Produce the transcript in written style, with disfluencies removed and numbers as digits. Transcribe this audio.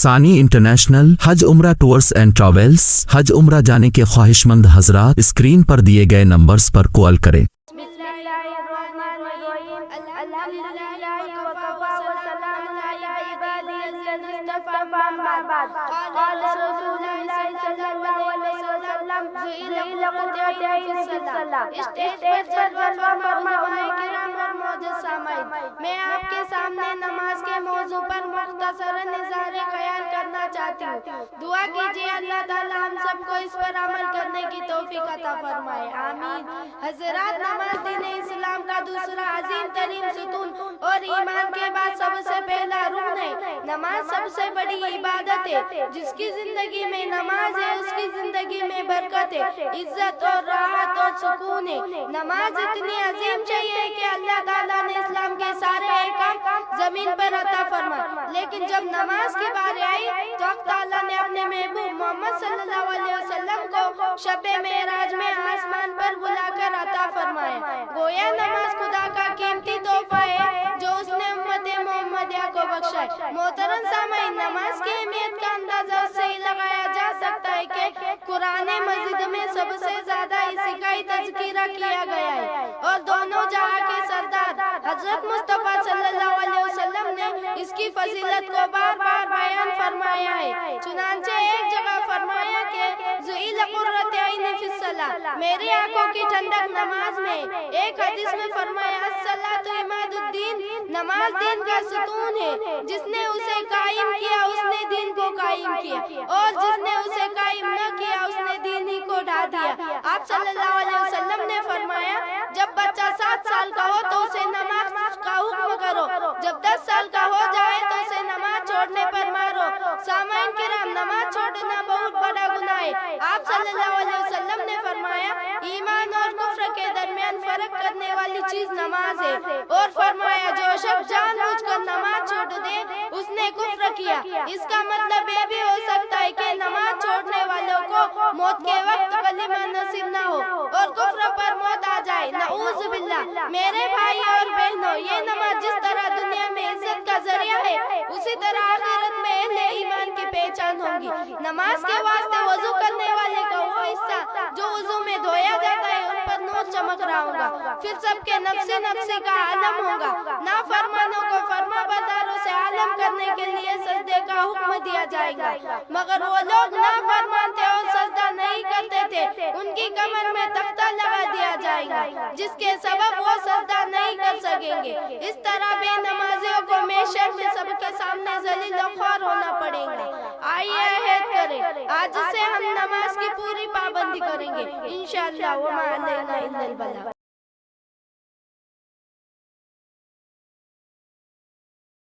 ثانی انٹرنیشنل حج عمرہ tours and travels. حج عمرہ جانے کے خواہشمند حضرات اسکرین پر دیے گئے نمبرز پر کال کریں۔ میں آپ کے سامنے نماز کے موضوع پر مختصراً اظہار خیال کرنا چاہتی ہوں۔ دعا کیجیے اللہ تعالیٰ ہم سب کو اس پر عمل کرنے کی توفیق عطا فرمائے، آمین۔ حضرات، نماز دین اسلام کا دوسرا عظیم ترین ستون اور ایمان کے بعد سب سے پہلا رکن ہے۔ نماز سب سے بڑی عبادت ہے۔ جس کی زندگی میں نماز ہے اس کی زندگی میں برکت ہے، عزت اور راحت اور سکون ہے۔ نماز اتنی عظیم چاہیے کہ اللہ تعالیٰ نے اسلام کے سارے احکام زمین پر عطا فرمائے، لیکن جب نماز کی باری آئی تو حق تعالیٰ نے اپنے محبوب محمد صلی اللہ علیہ وسلم کو شب معراج میں آسمان پر بلا کر عطا فرمایا۔ گویا نماز خدا کا قیمتی تحفہ ہے جو اس نے امت محمدیہ کو بخشا ہے۔ محترم سامعین، نماز کی اہمیت کا اندازہ اس سے ہی لگایا جا سکتا ہے کہ قرآن مجید میں سب سے زیادہ اسی کا ہی تذکرہ کیا گیا ہے، اور دونوں جہاں کے سردار حضرت مصطفیٰ صلی اللہ علیہ وسلم نے اس کی فضیلت کو بار بار بیان فرمایا ہے۔ چنانچہ ایک جگہ فرمایا کہ جعل قرۃ عینی فی الصلاۃ، میری آنکھوں کی ٹھنڈک نماز میں۔ ایک حدیث میں فرمایا الصلاۃ عماد الدین، نماز دین کا ستون ہے، جس نے اسے قائم کیا اس نے دین کو قائم کیا، اور جس نے اسے قائم نہ کیا اس نے دین ہی کو ڈھا دیا۔ آپ صلی اللہ علیہ وسلم نے فرمایا جب بچہ 7 سال کا ہو تو اسے نماز کا حکم کرو، جب 10 سال کا ہو جائے تو اسے نماز چھوڑنے پر مارو۔ سامعین کرام، نماز چھوڑنا بہت بڑا گناہ ہے۔ آپ صلی اللہ علیہ وسلم نے فرمایا ایمان اور کفر کے درمیان فرق کرنے والی چیز نماز ہے، اور فرمایا جو شخص جان بوجھ کر نماز چھوڑ دے اس نے کفر کیا۔ اس کا مطلب یہ بھی ہو سکتا ہے کہ نماز چھوڑنے والوں کو موت کے وقت کلمہ نصیب نہ ہو اور کفر پر موت آ جائے، نعوذ باللہ۔ میرے بھائی اور بہنوں، یہ نماز جس طرح دنیا میں عزت کا ذریعہ ہے اسی طرح آخرت میں اہل ایمان کی پہچان ہوگی۔ نماز کے واسطے وضو کرنے والے کا وہ حصہ جو وضو میں دھویا جاتا ہے ان پر نور چمک رہا ہوگا، پھر سب کے نفسی نفسی کا عالم ہوگا۔ نافرمانوں کو فرما برداروں سے عالم کرنے کے لیے سجدے کا حکم دیا جائے گا، مگر وہ لوگ نافرمان تھے اور سجدہ نہیں کرتے تھے، ان کی کمر میں تختہ لگا دیا جائے گا جس کے سبب وہ سجدہ نہیں کر سکیں گے۔ اس طرح بے نمازیوں کو محشر میں سب کے سامنے ذلیل و خوار ہونا پڑے گا۔ آئیے عہد کریں، آج سے ہم نماز کی پوری پابندی کریں گے انشاءاللہ، وما علینا الا البلاغ۔